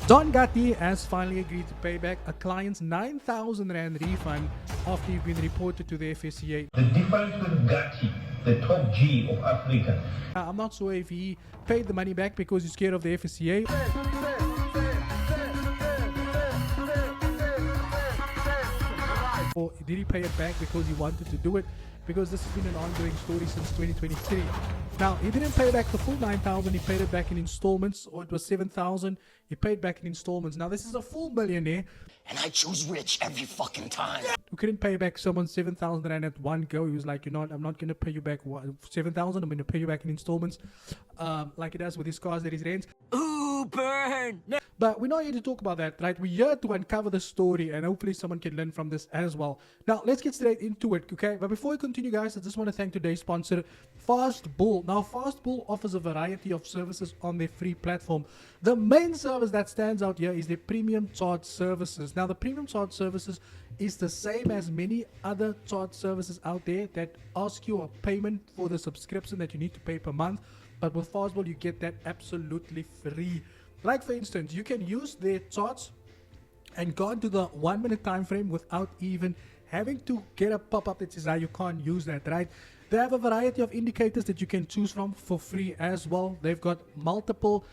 John Ghatti has finally agreed to pay back a client's 9,000 Rand refund after he'd been reported to the FSCA. The difference with Ghatti, the top G of Africa. I'm not sure if he paid the money back because he's scared of the FSCA. Or did he pay it back because he wanted to do it? Because this has been an ongoing story since 2023. Now, he didn't pay back the full 9,000, he paid it back in installments, or it was 7,000, he paid back in installments. Now, this is a full millionaire. And I choose rich every fucking time. Who couldn't pay back someone 7,000 Rand at one go. He was like, you know what, I'm not going to pay you back 7,000, I'm going to pay you back in installments. Like he does with his cars that he rents. Ooh, burn! But we're not here to talk about that, right? We're here to uncover the story and hopefully someone can learn from this as well. Now, let's get straight into it, okay? But before we continue, guys, I just want to thank today's sponsor, FastBull. Now, FastBull offers a variety of services on their free platform. The main service that stands out here is their premium chart services. Now, the premium chart services is the same as many other chart services out there that ask you a payment for the subscription that you need to pay per month. But with FastBull, you get that absolutely free. Like for instance, you can use their charts and go into the 1 minute time frame without even having to get a pop-up that says, you can't use that, right? They have a variety of indicators that you can choose from for free as well. They've got multiple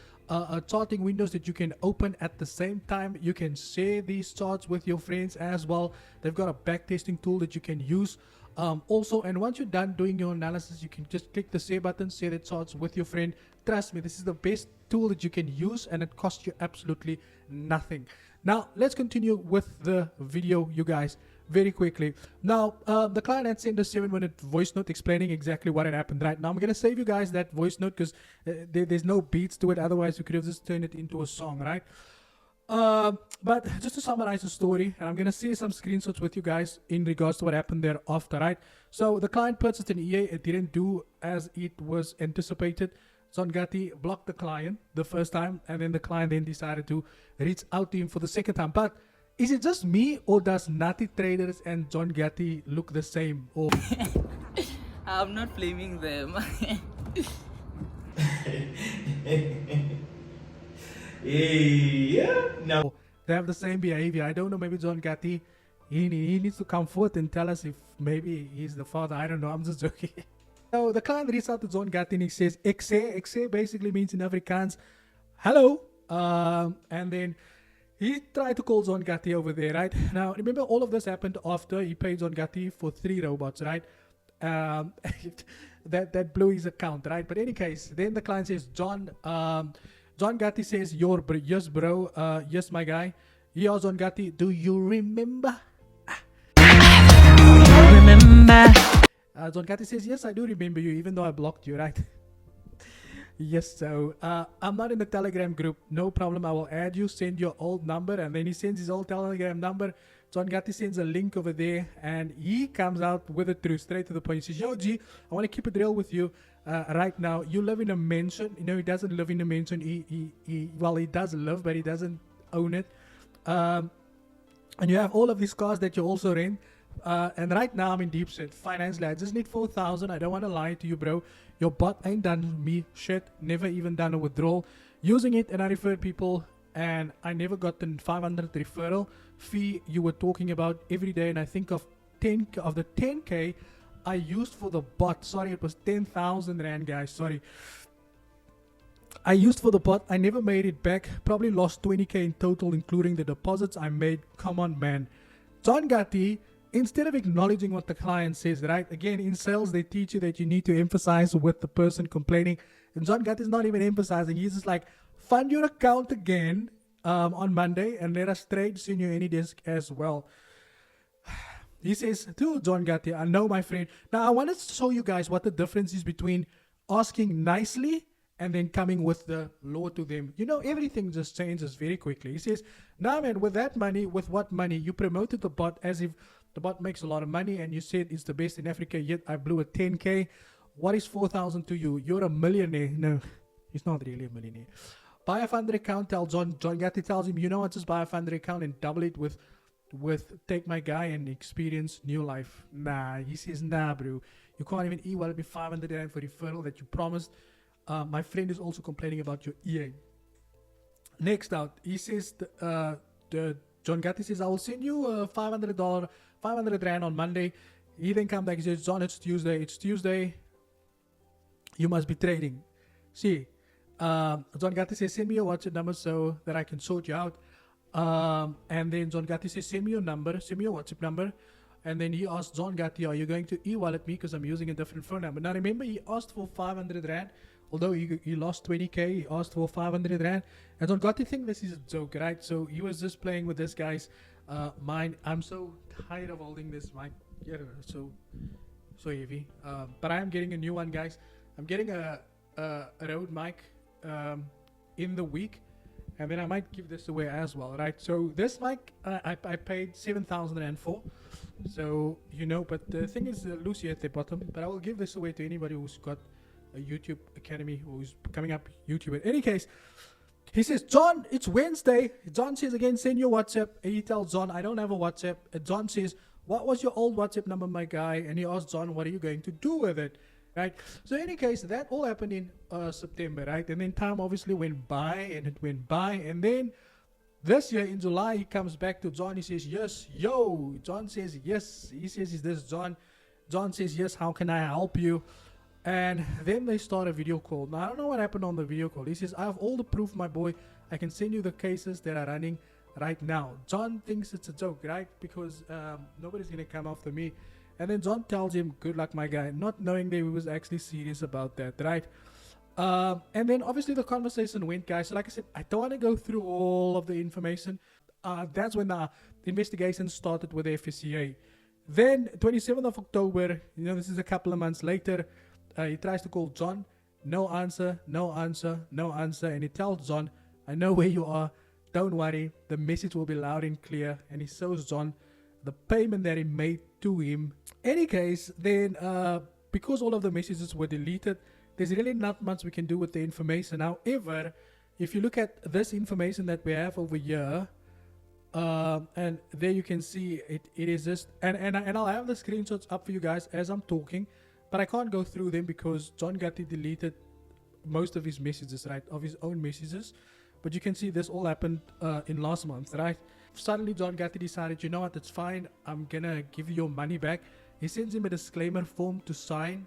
charting windows that you can open at the same time. You can share these charts with your friends as well. They've got a backtesting tool that you can use. Also, and once you're done doing your analysis, you can just click the share button, share the charts with your friend. Trust me, this is the best tool that you can use and it costs you absolutely nothing. Now, let's continue with the video, you guys, very quickly. Now, the client had sent a 7-minute voice note explaining exactly what had happened. Right now, I'm going to save you guys that voice note because there's no beats to it. Otherwise, we could have just turned it into a song, right? But just to summarize the story, and I'm going to share some screenshots with you guys in regards to what happened thereafter, right? So the client purchased an EA. It didn't do as it was anticipated. John Ghatti blocked the client the first time, and then the client then decided to reach out to him for the second time. But is it just me, or does Nati Traders and John Ghatti look the same? Or I'm not blaming them. yeah, no, they have the same behavior. I don't know, maybe John Ghatti, he needs to come forth and tell us if maybe he's the father. I don't know, I'm just joking. So the client reached out to John Ghatti and he says, Exe basically means in Afrikaans, hello. And then he tried to call John Ghatti over there, right? Now, remember, all of this happened after he paid John Ghatti for 3 robots, right? That blew his account, right? But in any case, then the client says, John Ghatti says, yes, bro, yes, my guy. Yeah, John Ghatti, do you remember? John Ghatti says, yes, I do remember you, even though I blocked you, right? Yes, so I'm not in the Telegram group. No problem, I will add you, send your old number. And then he sends his old Telegram number. John Ghatti sends a link over there and he comes out with the truth, straight to the point. He says, yo, G, I want to keep it real with you right now. You live in a mansion. You know, he doesn't live in a mansion. Well, he does live, but he doesn't own it. And you have all of these cars that you also rent. And right now I'm in deep shit financially. I just need 4,000. I don't want to lie to you, bro. Your bot ain't done me shit. Never even done a withdrawal using it, and I referred people, and I never got the 500 referral fee you were talking about every day. And I think of the 10k I used for the bot. Sorry, it was 10,000 Rand, guys. Sorry, I used for the bot. I never made it back. Probably lost 20k in total, including the deposits I made. Come on, man. John Ghatti, instead of acknowledging what the client says, right? Again, in sales, they teach you that you need to emphasize with the person complaining. And John Ghatti is not even emphasizing. He's just like, fund your account again on Monday and let us trade send you any desk as well. He says to John Ghatti, I know, my friend. Now, I wanted to show you guys what the difference is between asking nicely and then coming with the law to them. You know, everything just changes very quickly. He says, nah, man, with that money, with what money? You promoted the bot as if the bot makes a lot of money and you said it's the best in Africa, yet I blew a 10k. What is 4,000 to you? You're a millionaire. No, he's not really a millionaire. Buy a funded account. Tell John Ghatti tells him, you know what, just buy a funded account and double it with take my guy and experience new life. Nah, he says, nah, bro. You can't even eat. Well, it'll be 500 Rand for referral that you promised. My friend is also complaining about your EA. Next out, he says, the John Ghatti says, I will send you a $500, 500 Rand on Monday. He then come back, he says, John, it's Tuesday. You must be trading. See, John Ghatti says, send me your WhatsApp number so that I can sort you out. And then John Ghatti says, send me your WhatsApp number. And then he asked John Ghatti, are you going to e-wallet me because I'm using a different phone number? Now remember, he asked for 500 Rand. Although he lost 20k, he asked for 500 Rand. And John Ghatti think this is a joke, right? So he was just playing with this guy's mind. I'm so tired of holding this mic. Yeah, so heavy. But I am getting a new one, guys. I'm getting a Rode mic in the week. And then I might give this away as well, right? So this mic, I paid 7,000 Rand for. So, you know, but the thing is loosey at the bottom. But I will give this away to anybody who's got a YouTube Academy or who's coming up YouTube. In any case, he says, John, it's Wednesday. John says again, send your WhatsApp. And he tells John, I don't have a WhatsApp. And John says, what was your old WhatsApp number, my guy? And he asks John, what are you going to do with it? Right? So in any case, that all happened in September, right? And then time obviously went by and it went by. And then this year in July, he comes back to John. He says, yes, yo. John says, yes. He says, is this John? John says, yes, how can I help you? And then they start a video call. Now, I don't know what happened on the video call. He says, I have all the proof, my boy. I can send you the cases that are running right now. John thinks it's a joke, right? Because nobody's going to come after me. And then John tells him, good luck, my guy, not knowing that he was actually serious about that, right? And then obviously the conversation went, guys. So like I said, I don't want to go through all of the information. That's when the investigation started with the FSCA. Then 27th of October, you know, this is a couple of months later, he tries to call John. No answer. And he tells John, I know where you are. Don't worry. The message will be loud and clear. And he shows John the payment that he made to him. Any case, then because all of the messages were deleted, there's really not much we can do with the information. However, if you look at this information that we have over here, and there you can see it is just, and I'll have the screenshots up for you guys as I'm talking. But I can't go through them because John Ghatti deleted most of his messages, right? Of his own messages. But you can see this all happened in last month, right? Suddenly John Ghatti decided, you know what, it's fine. I'm going to give you your money back. He sends him a disclaimer form to sign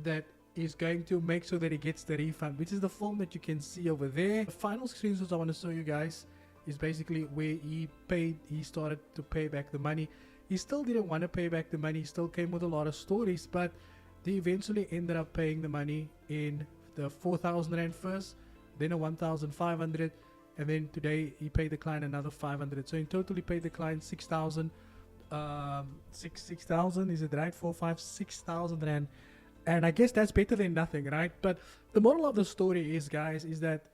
that is going to make sure that he gets the refund, which is the form that you can see over there. The final screenshots I want to show you guys is basically where he started to pay back the money. He still didn't want to pay back the money. He still came with a lot of stories, but they eventually ended up paying the money in the 4,000 Rand first, then a 1,500, and then today he paid the client another 500. So in total he paid the client 6,000, 6,000, is it right? 4, 5, 6,000 Rand. And I guess that's better than nothing, right? But the moral of the story is, guys, is that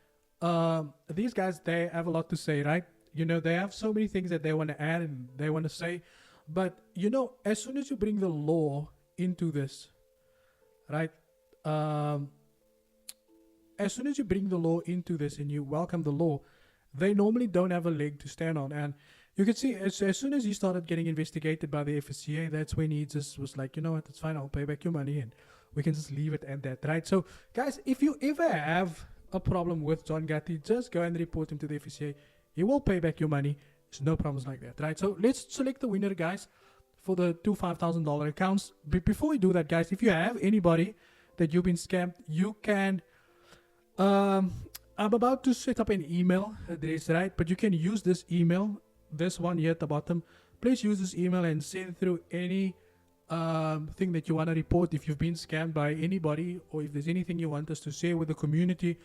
these guys, they have a lot to say, right? You know, they have so many things that they want to add and they want to say. But, you know, as soon as you bring the law into this, right? As soon as you bring the law into this and you welcome the law, they normally don't have a leg to stand on. And you can see as soon as he started getting investigated by the FSCA, that's when he just was like, you know what, it's fine, I'll pay back your money and we can just leave it at that, right? So, guys, if you ever have a problem with John Ghatti, just go and report him to the FSCA. He will pay back your money. There's no problems like that, right? So let's select the winner, guys, for the two $5,000 accounts. Before we do that, guys, if you have anybody that you've been scammed, you can I'm about to set up an email address, right? But you can use this email, this one here at the bottom. Please use this email and send through any thing that you want to report. If you've been scammed by anybody, or if there's anything you want us to share with the community,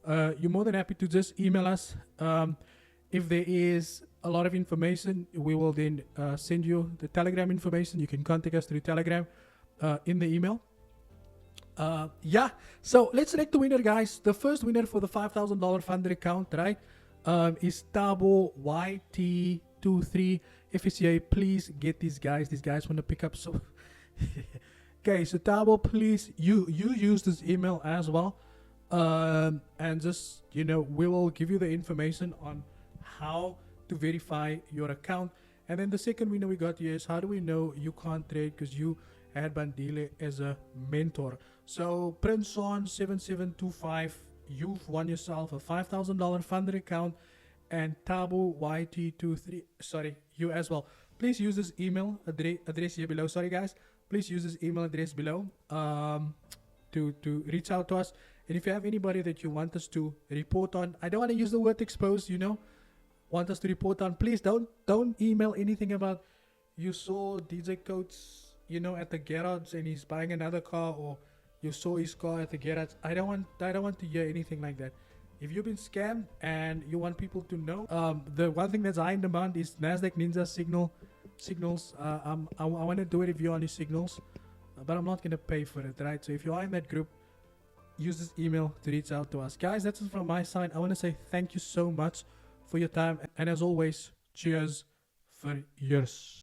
you're more than happy to just email us. If there is a lot of information, we will then send you the Telegram information. You can contact us through Telegram in the email. Yeah, so let's select the winner, guys. The first winner for the $5,000 funded account, right, is Tabo YT23 FSCA. Please get these guys. These guys want to pick up. So okay, so Tabo, please you use this email as well, and just, you know, we will give you the information on how to verify your account. And then the second winner we got here is, how do we know you can't trade because you had Bandile as a mentor? So Prince on 7725, you've won yourself a $5,000 funder account and Tabu YT23. Sorry, you as well. Please use this email address here below. Sorry, guys. Please use this email address below to reach out to us. And if you have anybody that you want us to report on, I don't want to use the word expose, you know, want us to report on, please don't email anything about you saw DJ Coates, you know, at the garage and he's buying another car, or you saw his car at the garage. I don't want to hear anything like that. If you've been scammed and you want people to know, the one thing that's high in demand is Nasdaq Ninja signals. I want to do a review on these signals, but I'm not gonna pay for it, right? So if you are in that group, use this email to reach out to us, guys. That's it from my side. I want to say thank you so much for your time, and as always, cheers for yours.